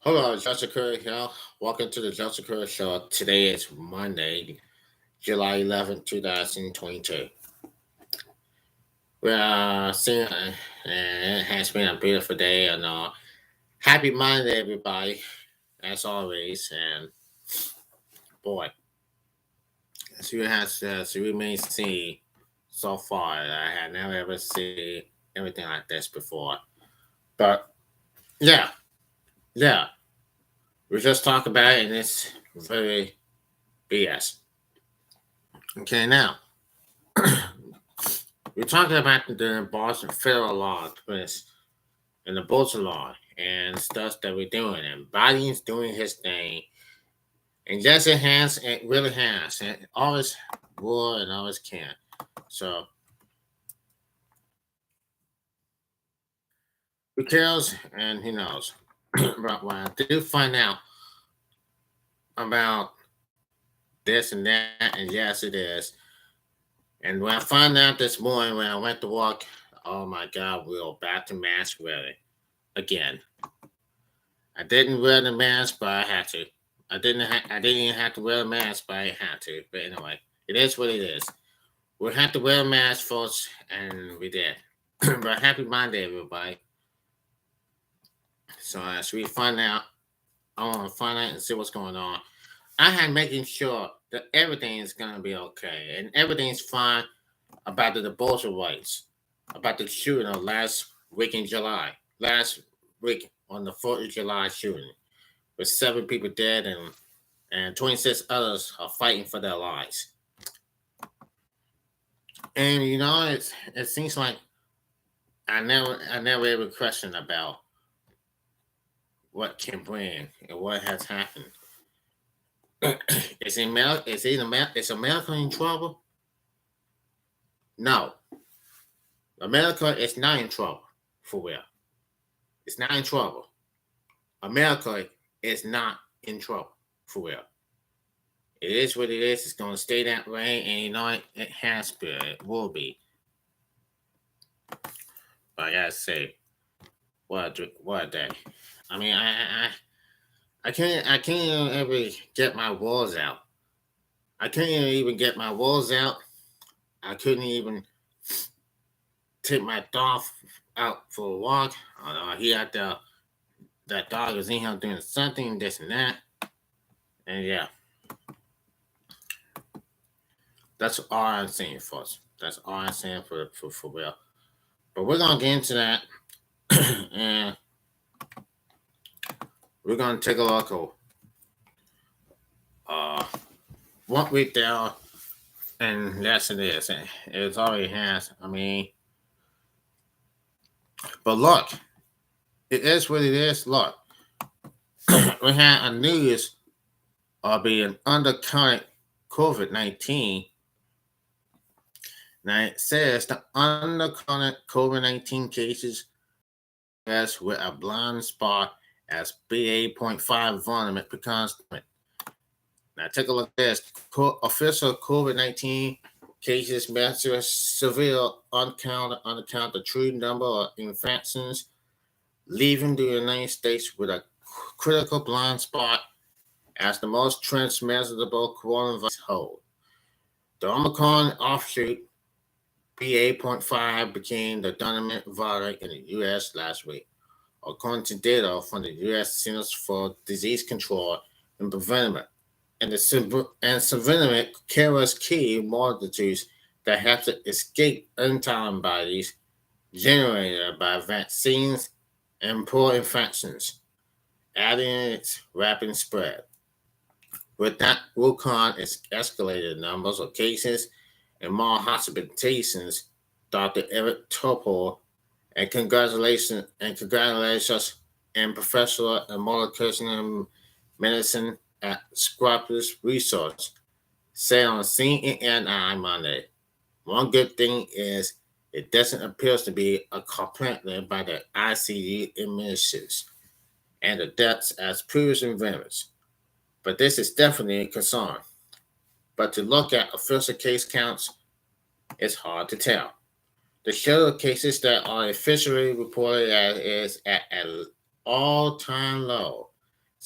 Hello, Jessica here. Welcome to the Jessica Show. Today is Monday, July 11th, 2022. We're seeing, and it has been a beautiful day, and happy Monday, everybody, as always. And boy, as you may see so far, I had never ever seen anything like this before. But yeah, yeah, we just talked about it, and it's very BS. Okay, now. We're talking about the Boston federal law twist and the Bolton law and stuff that we're doing. And Biden's doing his thing. And yes, it has, it really has. And it always will and always can. So, who cares and who knows? But when I do find out about this and that, and yes, it is. And when I found out this morning when I went to work, oh my God, we were back to mask wearing again. I didn't wear the mask, but I had to. I didn't even have to wear a mask, but I had to. But anyway, it is what it is. We had to wear a mask, folks, and we did. But happy Monday, everybody. So as we find out, I want to find out and see what's going on. I had making sure that everything is gonna be okay and everything's fine about the abortion rights, about the shooting of last week in July, last week on the 4th of July shooting, with 7 people dead and 26 others are fighting for their lives. And it seems like I never ever questioned about what can bring and what has happened. Is America in trouble? No, America is not in trouble for real. It's not in trouble. America is not in trouble for real. It is what it is. It's going to stay that way, and it has been. It will be. But I gotta say, what a day. I mean, I can't ever get my walls out. I couldn't even get my walls out. I couldn't even take my dog out for a walk. He out there, that dog is in here doing something, this and that, and yeah, that's all I'm saying, folks. That's all I'm saying for real. But we're gonna get into that, and we're gonna take a look at uh, what we there, and yes, it is. It already has. I mean, but look, it is what it is. Look, we had a news of being undercurrent COVID-19. Now it says the undercurrent COVID-19 cases as with a blind spot as BA.5 variant becomes. Now take a look at this. Official COVID-19 cases measure severe uncounted true number of infections, leaving the United States with a critical blind spot as the most transmissible coronavirus hold. The Omicron offshoot BA.5 became the dominant variant in the U.S. last week, according to data from the U.S. Centers for Disease Control and Prevention, and the carries key multitudes that have to escape antibodies generated by vaccines and poor infections, adding its rapid spread. With that, Wuhan has escalated numbers of cases and more hospitalizations. Dr. Eric Topol, and congratulations and professor in molecular medicine at Scrappers Research, said on CNN on Monday. One good thing is it doesn't appear to be a complaint by the ICU admissions and the deaths as previous events. But this is definitely a concern. But to look at official case counts, it's hard to tell. The share of cases that are officially reported as is at an all-time low.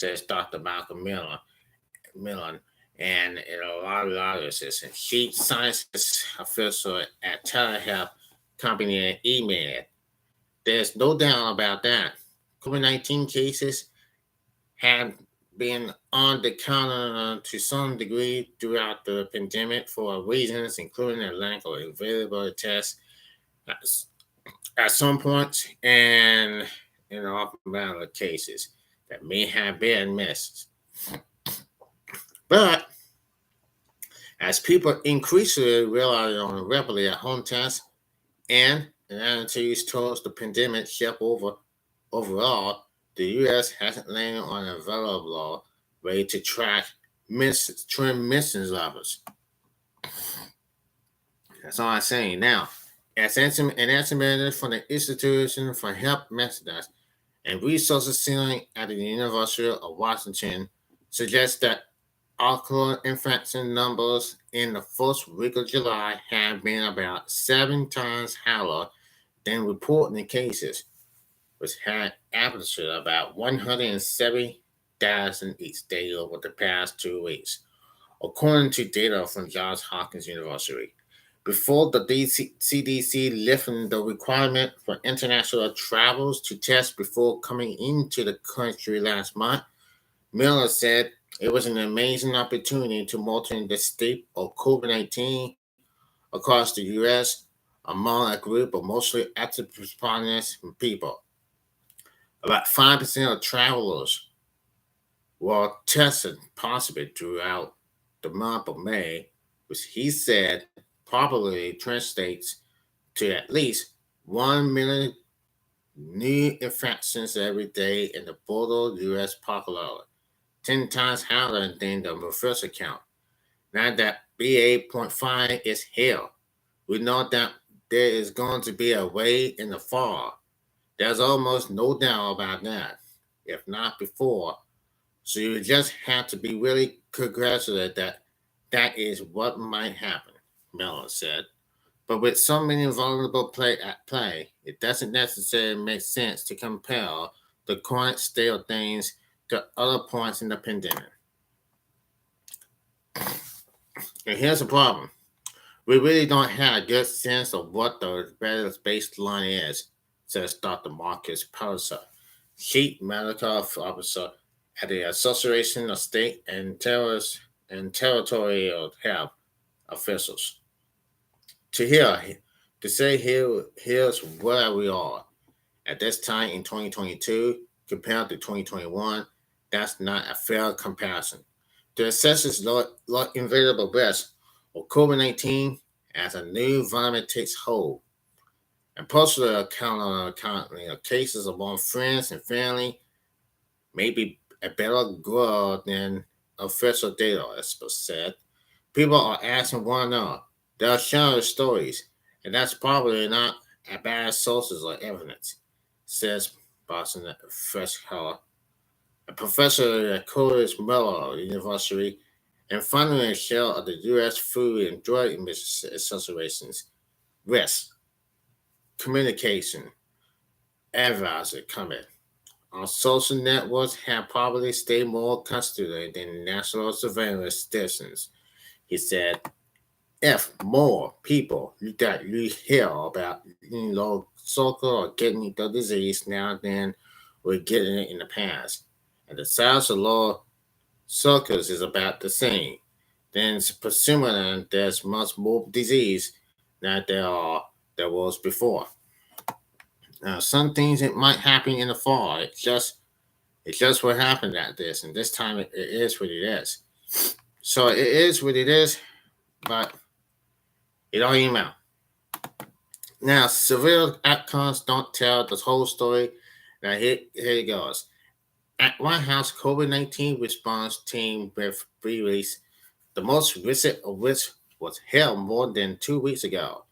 says Dr. Malcolm Millen, and a lot of others. And chief scientist official at telehealth company email. There's no doubt about that. COVID-19 cases have been on the counter to some degree throughout the pandemic for reasons including a lack of available tests at, at some points and in an awful amount of cases that may have been missed. But as people increasingly rely on rapidly at home tests and an attitudes towards the pandemic shift overall, the U.S. hasn't landed on a available way to track trend missing levels. That's all I'm saying. Now, an estimator from the Institution for Health Methods and Resources Center at the University of Washington suggests that ocular infection numbers in the first week of July have been about 7 times higher than reported cases, which had averaged about 170,000 each day over the past 2 weeks, according to data from Johns Hopkins University. Before the CDC lifted the requirement for international travelers to test before coming into the country last month, Miller said it was an amazing opportunity to monitor the state of COVID-19 across the U.S. among a group of mostly active responders people. About 5% of travelers were tested positive throughout the month of May, which he said probably translates to at least 1 million new infections every day in the total U.S. population, 10 times higher than the reverse account. Now that BA.5 is here, we know that there is going to be a wave in the fall. There's almost no doubt about that, if not before. So you just have to be really congratulated that that is what might happen, Mellon said. But with so many vulnerable at play, it doesn't necessarily make sense to compare the current state of things to other points in the pandemic. And here's the problem. We really don't have a good sense of what the relative baseline is, says Dr. Marcus Purser, Chief Medical Officer at the Association of State and Territorial Health Officials. To say here's where we are at this time in 2022 compared to 2021, that's not a fair comparison. To assess its inevitable risk of COVID-19 as a new variant takes hold, and posted account of cases among friends and family may be a better goal than official data, experts said. People are asking one another. They are sharing stories, and that's probably not a bad sources of evidence, says Boston Fresh Health. A professor at Curtis Miller University and founder and chair of the U.S. Food and Drug Association's risk communication advisor comment. Our social networks have probably stayed more concentrated than national surveillance stations, he said. If more people that you hear about, so-called are getting the disease now than we're getting it in the past, and the size of law circles is about the same, then presumably there's much more disease than there was before. Now, some things it might happen in the fall. It's just what happened at this, and this time it is what it is. So it is what it is, but it don't even matter. Now, severe outcomes don't tell the whole story. Now here it goes. At White House COVID-19 response team with release, the most recent of which was held more than 2 weeks ago.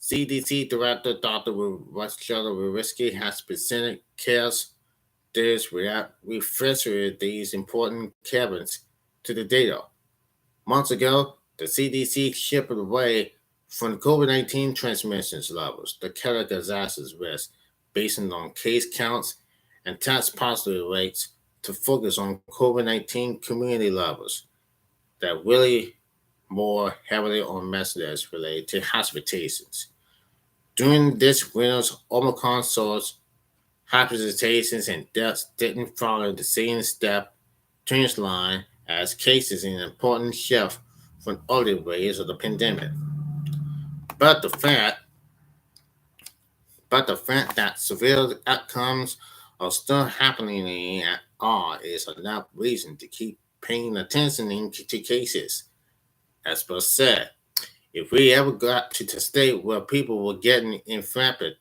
CDC Director Dr. Rochelle Walensky has presented CARES theories without referring these important caveats to the data. Months ago, the CDC shifted away from COVID-19 transmissions levels, the categorizes risk based on case counts and test positive rates to focus on COVID-19 community levels that really more heavily on messages related to hospitalizations. During this winter's Omicron source, hospitalizations and deaths didn't follow the same step change line as cases in an important shift from early waves of the pandemic. But the fact but the fact that severe outcomes are still happening at all is enough reason to keep paying attention to cases. As Bill said, if we ever got to the state where people were getting infected,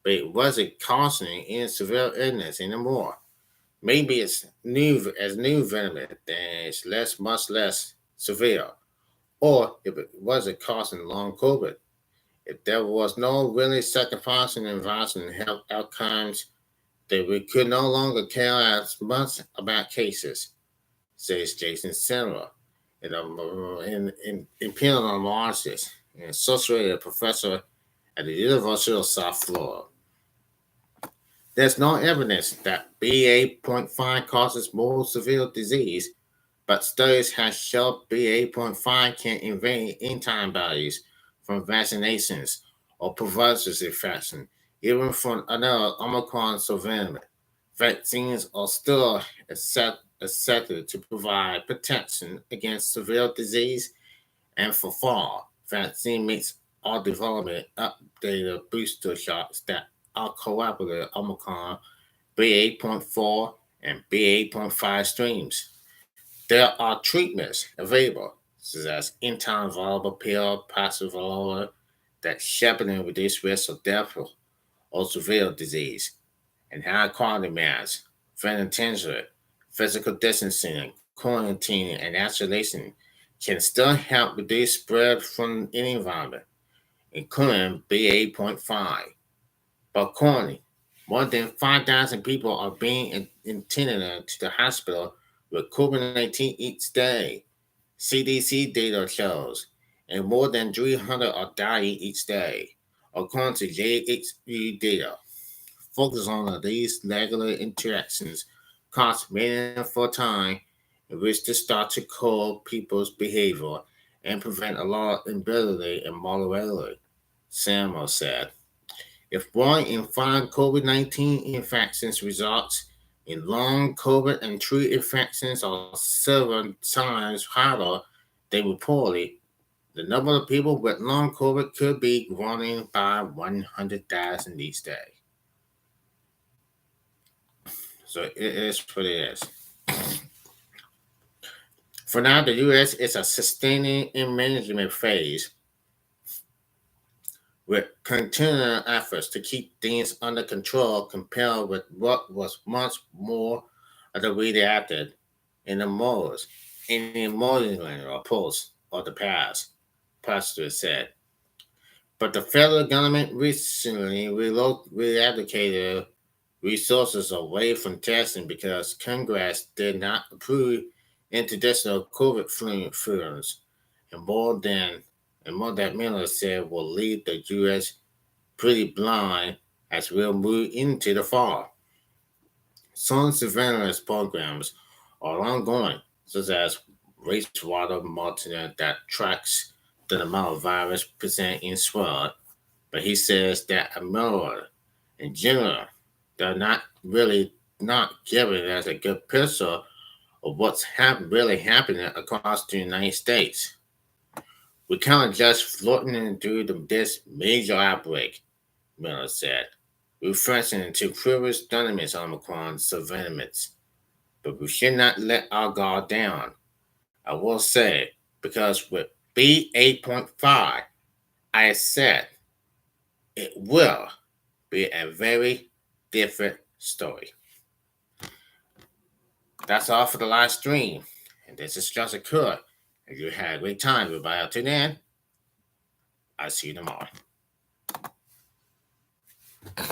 but it wasn't causing any severe illness anymore, maybe it's new venom, then it's much less severe. Or if it wasn't causing long COVID, if there was no really sacrificing virus and health outcomes, then we could no longer care as much about cases, says Jason Senra, an epidemiologist and associate professor at the University of South Florida. There's no evidence that BA.5 causes more severe disease, but studies have shown BA.5 can invade antibodies from vaccinations or prevents infection, even from another Omicron subvariant. Vaccines are still accepted to provide protection against severe disease, and for fall, vaccine mates are developing updated booster shots that are cooperative Omicron BA.4 and BA.5 streams. There are treatments available, such as antiviral pill, passive that shepherd reduce risk of death or severe disease, and high quality masks, ventilation, physical distancing, quarantine, and isolation can still help reduce spread from any environment, including BA.5. But currently, more than 5,000 people are being attended to the hospital with COVID-19 each day, CDC data shows, and more than 300 are dying each day, according to JHU data. Focus on these regular interactions cost meaningful time in which to start to curb people's behavior and prevent a lot of immobility and mortality, Samuel said. If 1 in 5 COVID-19 infections results in long COVID and true infections are several times higher than reported, the number of people with long COVID could be growing by 100,000 each day. So it is what it is. For now, the U.S. is a sustaining and management phase with continuing efforts to keep things under control compared with what was much more of the reacted in the most in the emotional or post of the past, Pastor said. But the federal government recently reallocated resources away from testing because Congress did not approve additional COVID funds, and more that Miller said will leave the U.S. pretty blind as we'll move into the fall. Some surveillance programs are ongoing, such as wastewater monitoring that tracks the amount of virus present in swab, but he says that Miller, in general, they're not really not giving us a good picture of what's really happening across the United States. We kind of just floating through this major outbreak, Miller said, referring to previous dynamics Omicron surveillance. But we should not let our guard down. I will say, because with B8.5, I said it will be a very different story. That's all for the live stream. And this is just a cut. If you had a great time, everybody out in, I'll see you tomorrow.